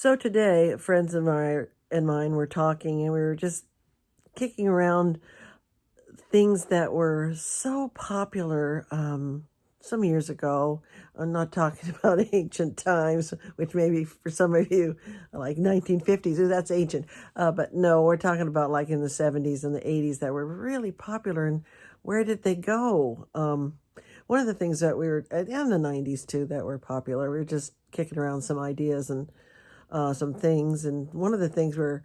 So today, friends of mine were talking, and we were just kicking around things that were so popular some years ago. I'm not talking about ancient times, which maybe for some of you, like 1950s, oh, that's ancient. But no, we're talking about like in the 70s and the 80s that were really popular. And where did they go? One of the things that and the 90s too, that were popular, we were just kicking around some ideas and some things. And one of the things we're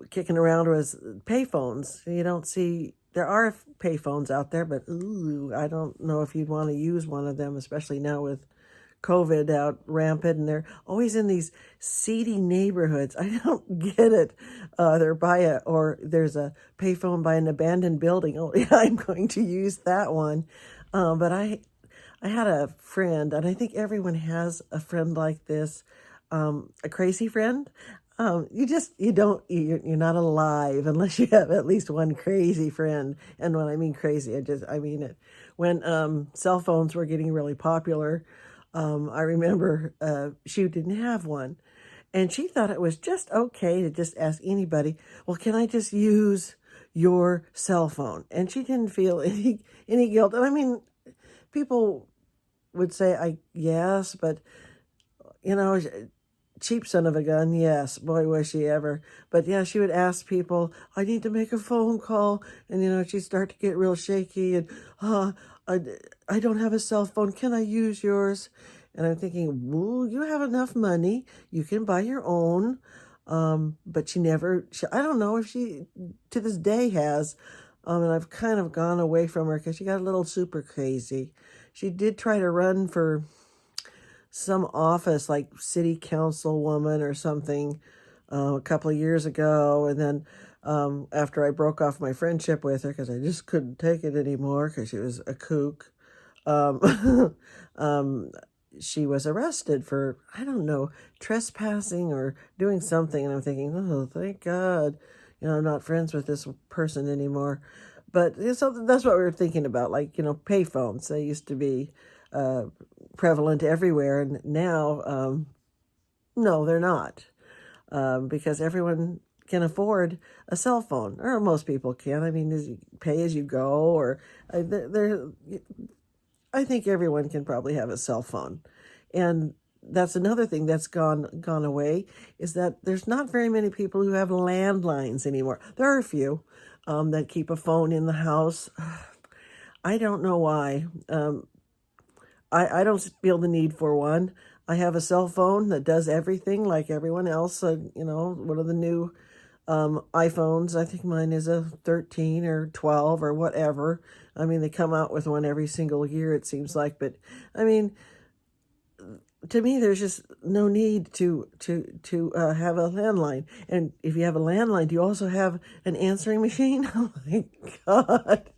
kicking around was payphones. You don't see, there are payphones out there, but ooh, I don't know if you'd want to use one of them, especially now with COVID out rampant, and they're always in these seedy neighborhoods. I don't get it. There's a payphone by an abandoned building. Oh, yeah, I'm going to use that one. But I had a friend, and I think everyone has a friend like this, a crazy friend. You're not alive unless you have at least one crazy friend. And when I mean crazy, I mean it. When cell phones were getting really popular, I remember she didn't have one. And she thought it was just okay to just ask anybody, well, can I just use your cell phone? And she didn't feel any guilt. And I mean, people would say, yes, but, you know, cheap son of a gun, yes, boy, was she ever. But yeah, she would ask people, I need to make a phone call. And, she'd start to get real shaky and, I, I don't have a cell phone. Can I use yours? And I'm thinking, well, you have enough money. You can buy your own. But I don't know if she, to this day, has. And I've kind of gone away from her because she got a little super crazy. She did try to run for some office, like city councilwoman or something, a couple of years ago. And then after I broke off my friendship with her because I just couldn't take it anymore because she was a kook, um, she was arrested for, I don't know, trespassing or doing something. And I'm thinking, oh, thank God, I'm not friends with this person anymore. But so that's what we were thinking about, like, payphones. They used to be prevalent everywhere, and now, no, they're not, because everyone can afford a cell phone, or most people can. I mean, pay as you go, or I think everyone can probably have a cell phone. And that's another thing that's gone away, is that there's not very many people who have landlines anymore. There are a few that keep a phone in the house. I don't know why. I don't feel the need for one. I have a cell phone that does everything like everyone else. One of the new iPhones, I think mine is a 13 or 12 or whatever. I mean, they come out with one every single year, it seems like. But, I mean, to me, there's just no need to have a landline. And if you have a landline, do you also have an answering machine? Oh, my God.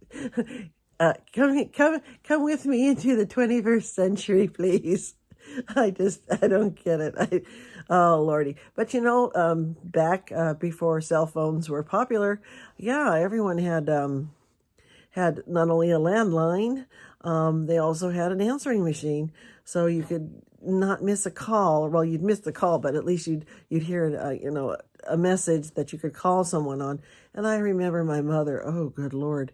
Come with me into the 21st century, please. I don't get it. Oh, Lordy. But back before cell phones were popular, yeah, everyone had not only a landline, they also had an answering machine, so you could not miss a call. Well, you'd miss the call, but at least you'd hear a message that you could call someone on. And I remember my mother. Oh, good Lord.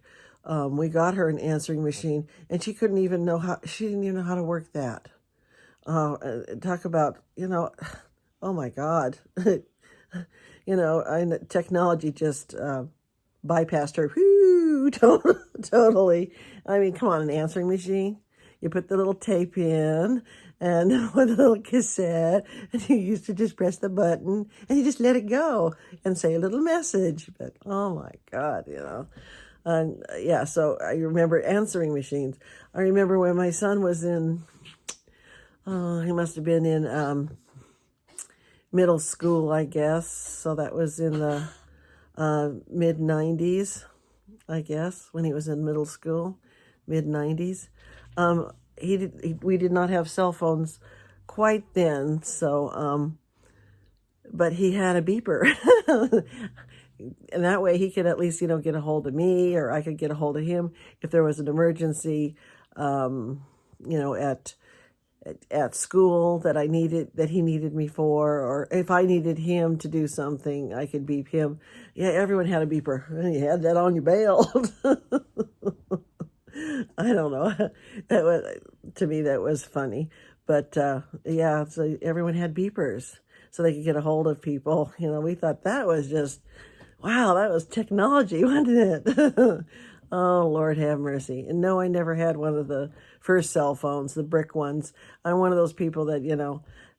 We got her an answering machine, and she didn't even know how to work that. Talk about, oh my God. Technology just bypassed her. Whoo, totally. I mean, come on, an answering machine. You put the little tape in and with a little cassette, and you used to just press the button and you just let it go and say a little message. But oh my God, yeah, so I remember answering machines. I remember when my son was he must have been in middle school, I guess. So that was in the mid-90s, I guess, when he was in middle school, mid-90s. We did not have cell phones quite then, so, but he had a beeper. And that way he could at least, get a hold of me, or I could get a hold of him if there was an emergency, at at school that he needed me for, or if I needed him to do something, I could beep him. Yeah, everyone had a beeper. You had that on your belt. I don't know. That was, to me, that was funny. But yeah, so everyone had beepers so they could get a hold of people. We thought that was just, wow, that was technology, wasn't it? Oh, Lord have mercy. And no, I never had one of the first cell phones, the brick ones. I'm one of those people that,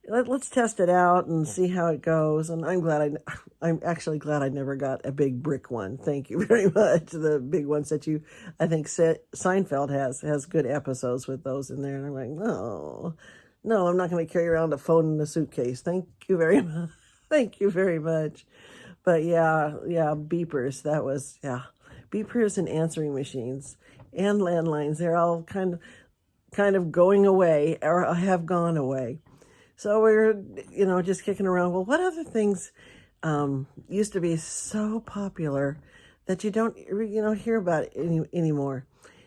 let's test it out and see how it goes. And I'm actually glad I never got a big brick one. Thank you very much. The big ones that I think Seinfeld has good episodes with those in there. And I'm like, no, I'm not going to carry around a phone in a suitcase. Thank you very much. Thank you very much. But yeah, beepers, that was, yeah. Beepers and answering machines and landlines, they're all kind of going away or have gone away. So we're, just kicking around. Well, what other things used to be so popular that you don't, hear about anymore?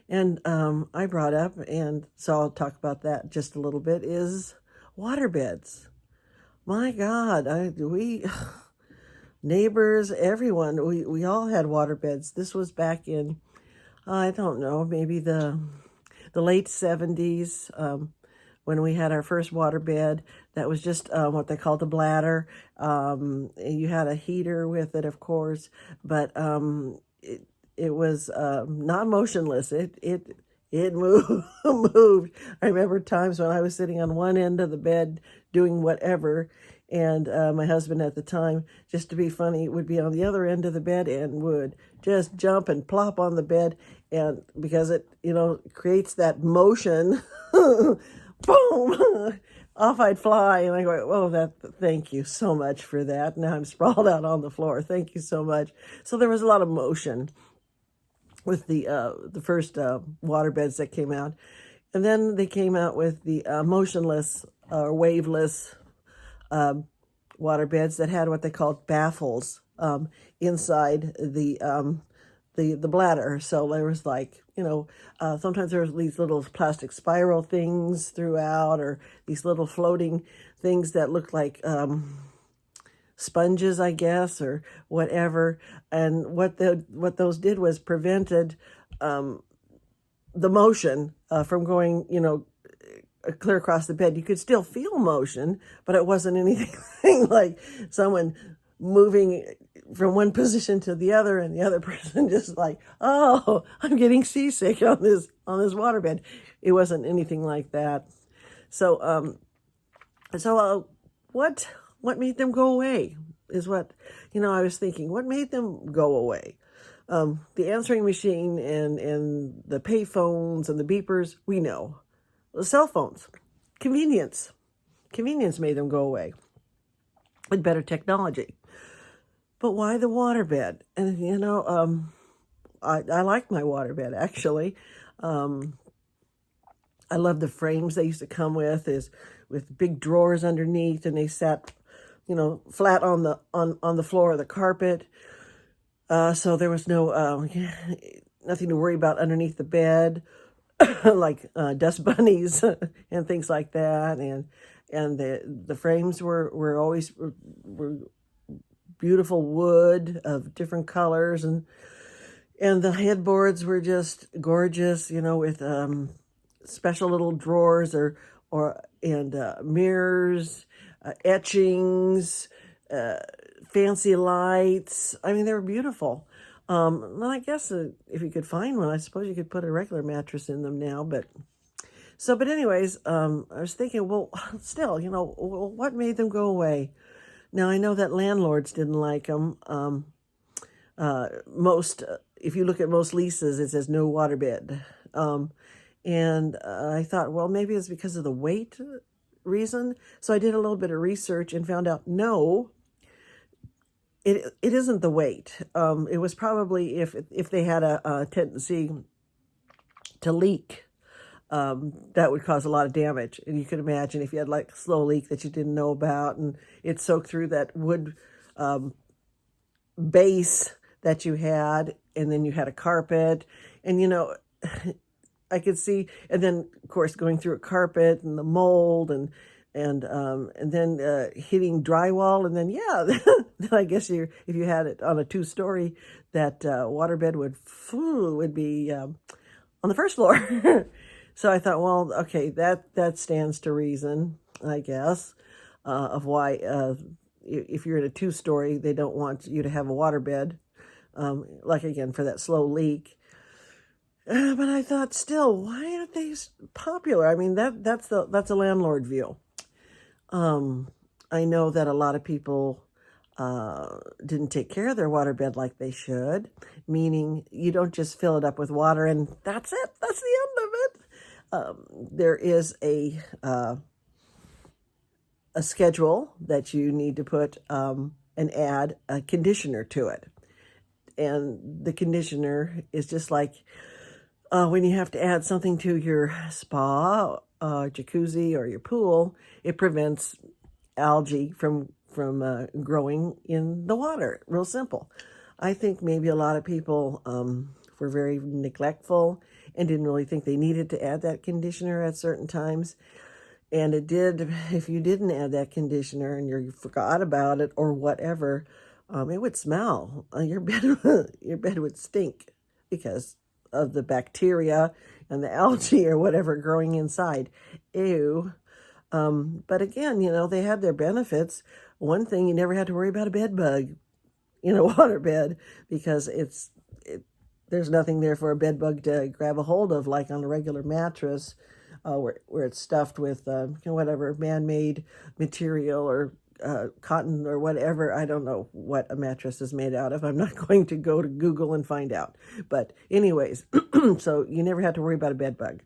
And I brought up, and so I'll talk about that just a little bit, is waterbeds. My God, neighbors, everyone, we all had waterbeds. This was back in, I don't know, maybe the late 70s, when we had our first waterbed. That was just what they called a bladder. You had a heater with it, of course, but it was not motionless. It moved. I remember times when I was sitting on one end of the bed doing whatever, and my husband at the time, just to be funny, would be on the other end of the bed and would just jump and plop on the bed, and because it, creates that motion, boom, off I'd fly, and I go, oh, thank you so much for that. Now I'm sprawled out on the floor. Thank you so much. So there was a lot of motion with the first waterbeds that came out, and then they came out with the motionless or waveless waterbeds that had what they called baffles inside the bladder. So there was sometimes there was these little plastic spiral things throughout, or these little floating things that looked like sponges, I guess, or whatever. And what those did was prevented the motion from going, clear across the bed. You could still feel motion, but it wasn't anything like someone moving from one position to the other, and the other person just like, oh, I'm getting seasick on this waterbed. It wasn't anything like that. So what made them go away is what, I was thinking, what made them go away? The answering machine and the pay phones and the beepers, we know. The cell phones, convenience made them go away with better technology. But why the waterbed? And, I like my waterbed, actually. I love the frames they used to come with, with big drawers underneath, and they sat, flat on the floor of the carpet. So there was nothing to worry about underneath the bed, like dust bunnies and things like that. And the frames were always beautiful wood of different colors, and the headboards were just gorgeous, with special little drawers and mirrors, etchings, fancy lights. I mean, they were beautiful. Well, I guess if you could find one, I suppose you could put a regular mattress in them now. But anyways, I was thinking, well, still, what made them go away? Now, I know that landlords didn't like them. If you look at most leases, it says no waterbed. And I thought, well, maybe it's because of the weight reason. So I did a little bit of research and found out, no, it isn't the weight. It was probably if they had a tendency to leak, that would cause a lot of damage. And you could imagine if you had like a slow leak that you didn't know about, and it soaked through that wood base that you had, and then you had a carpet, and I could see, and then of course going through a carpet and the mold and then hitting drywall, and then yeah, then I guess if you had it on a 2-story, that waterbed would be on the first floor. So I thought, well, okay, that stands to reason, I guess, of why if you're in a 2-story, they don't want you to have a waterbed, like again for that slow leak. But I thought, still, why aren't they popular? I mean, that's a landlord view. I know that a lot of people didn't take care of their waterbed like they should, meaning you don't just fill it up with water and that's it. That's the end of it. There is a schedule that you need to put and add a conditioner to it. And the conditioner is just like when you have to add something to your spa, jacuzzi, or your pool, it prevents algae from growing in the water. Real simple. I think maybe a lot of people were very neglectful and didn't really think they needed to add that conditioner at certain times. And it did, if you didn't add that conditioner and you forgot about it or whatever, it would smell. Your bed would stink because of the bacteria and the algae or whatever growing inside. Ew. But again, they had their benefits. One thing, you never had to worry about a bed bug in a waterbed because there's nothing there for a bed bug to grab a hold of like on a regular mattress where it's stuffed with whatever man-made material or cotton or whatever. I don't know what a mattress is made out of. I'm not going to go to Google and find out. But anyways, so you never had to worry about a bed bug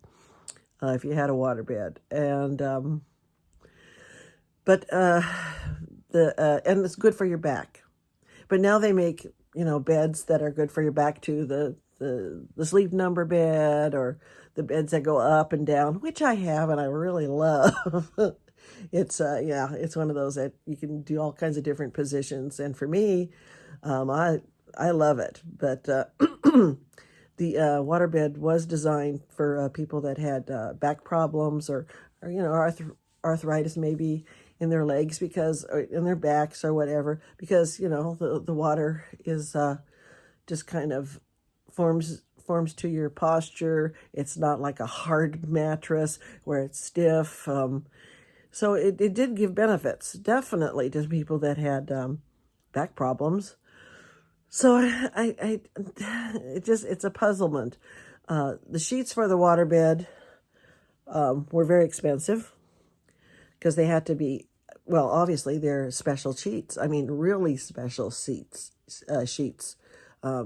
if you had a waterbed. And and it's good for your back. But now they make beds that are good for your back too. The sleep number bed or the beds that go up and down, which I have and I really love. It's it's one of those that you can do all kinds of different positions. And for me, I love it. But the waterbed was designed for people that had back problems or arthritis maybe in their legs or in their backs or whatever, because the water is just kind of forms to your posture. It's not like a hard mattress where it's stiff. So it did give benefits, definitely, to people that had back problems. So it's a puzzlement. The sheets for the waterbed were very expensive because they had to be, well, obviously they're special sheets. I mean, really special sheets,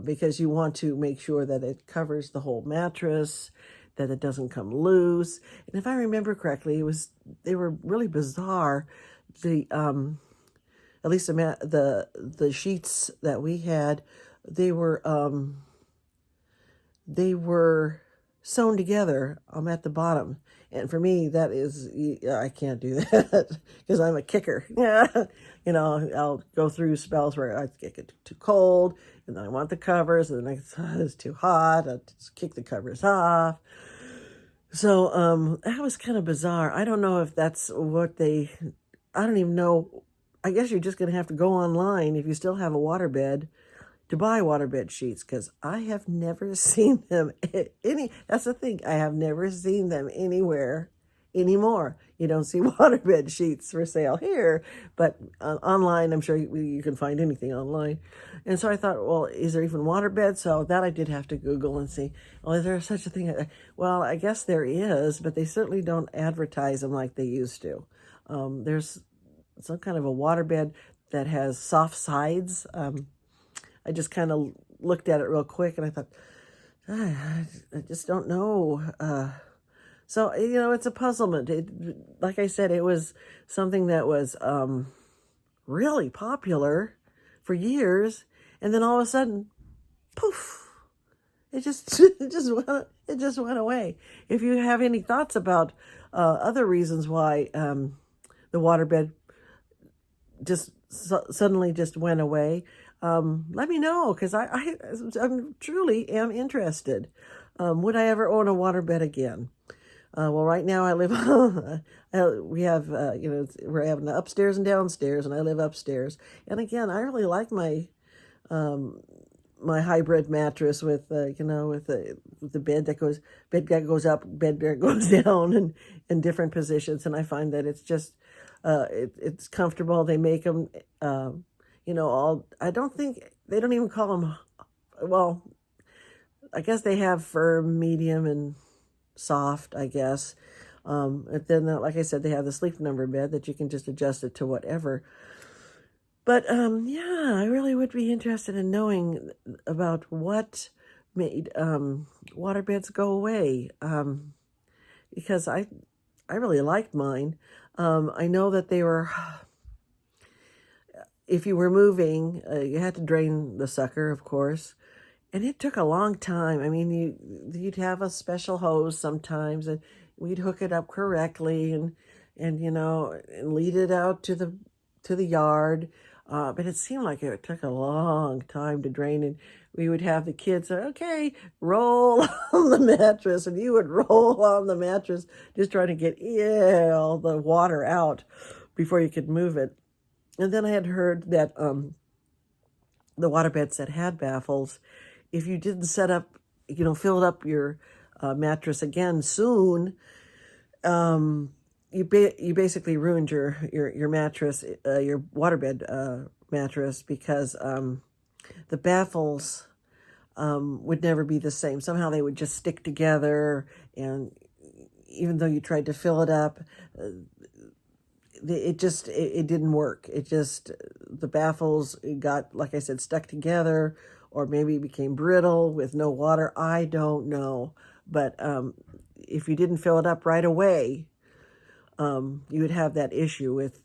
because you want to make sure that it covers the whole mattress, that it doesn't come loose. And if I remember correctly, they were really bizarre. At least the sheets that we had, they were sewn together at the bottom. And for me, that is, I can't do that because I'm a kicker. Yeah, I'll go through spells where I get too cold, and then I want the covers, and then it's too hot. I just kick the covers off. So that was kind of bizarre. I don't know if that's I don't even know. I guess you're just going to have to go online if you still have a waterbed to buy waterbed sheets, because I have never seen them that's the thing. I have never seen them anywhere anymore. You don't see waterbed sheets for sale here, but online, I'm sure you can find anything online. And so I thought, well, is there even waterbeds? So that I did have to Google and see, well, is there such a thing? Well, I guess there is, but they certainly don't advertise them like they used to. There's some kind of a waterbed that has soft sides. I just kind of looked at it real quick and I thought, I just don't know. So, it's a puzzlement. Like I said, it was something that was really popular for years. And then all of a sudden, poof, it just went away. If you have any thoughts about other reasons why the waterbed just suddenly just went away, let me know, because I truly am interested. Would I ever own a waterbed again? Well, right now I live, we have, we're having upstairs and downstairs, and I live upstairs. And again, I really like my hybrid mattress with, with the bed that goes up, bed that goes down, and in different positions. And I find that it's just, it's comfortable. They make them, I don't think, they don't even call them, well, I guess they have firm, medium, and soft, I guess. And then, like I said, they have the sleep number bed that you can just adjust it to whatever. But yeah, I really would be interested in knowing about what made waterbeds go away, because I really liked mine. I know that they were, if you were moving, you had to drain the sucker, of course. And it took a long time. I mean, you'd have a special hose sometimes, and we'd hook it up correctly, and and lead it out to the yard. But it seemed like it took a long time to drain, and we would have the kids say, "Okay, roll on the mattress," and you would roll on the mattress just trying to get all the water out before you could move it. And then I had heard that the waterbeds that had baffles, if you didn't set up, fill up your mattress again soon, you basically ruined your mattress, your waterbed mattress, because the baffles would never be the same. Somehow they would just stick together, and even though you tried to fill it up, it didn't work. The baffles got, like I said, stuck together, or maybe it became brittle with no water. I don't know. But if you didn't fill it up right away, you would have that issue with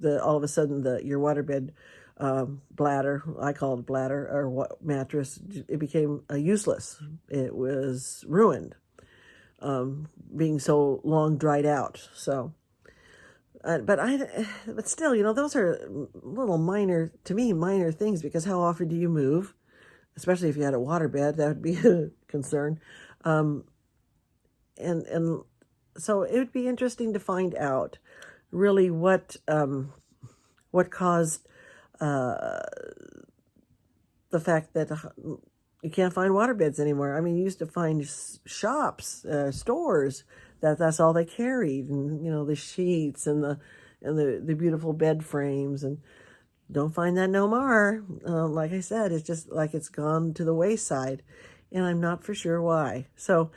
all of a sudden your waterbed bladder, I call it bladder, or mattress, it became useless. It was ruined, being so long dried out. So, but still, those are little minor things, because how often do you move? Especially if you had a waterbed, that would be a concern. And so it would be interesting to find out really what caused the fact that you can't find waterbeds anymore. I mean, you used to find shops, stores, that's all they carried, and the sheets and the beautiful bed frames, and don't find that no more. Like I said, it's just like it's gone to the wayside, and I'm not for sure why. So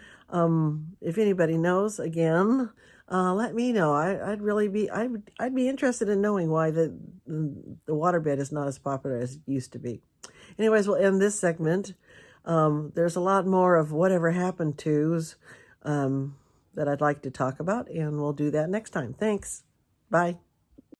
if anybody knows, again, let me know. I'd be interested in knowing why the waterbed is not as popular as it used to be. Anyways, we'll end this segment. There's a lot more of whatever happened to's that I'd like to talk about, and we'll do that next time. Thanks. Bye.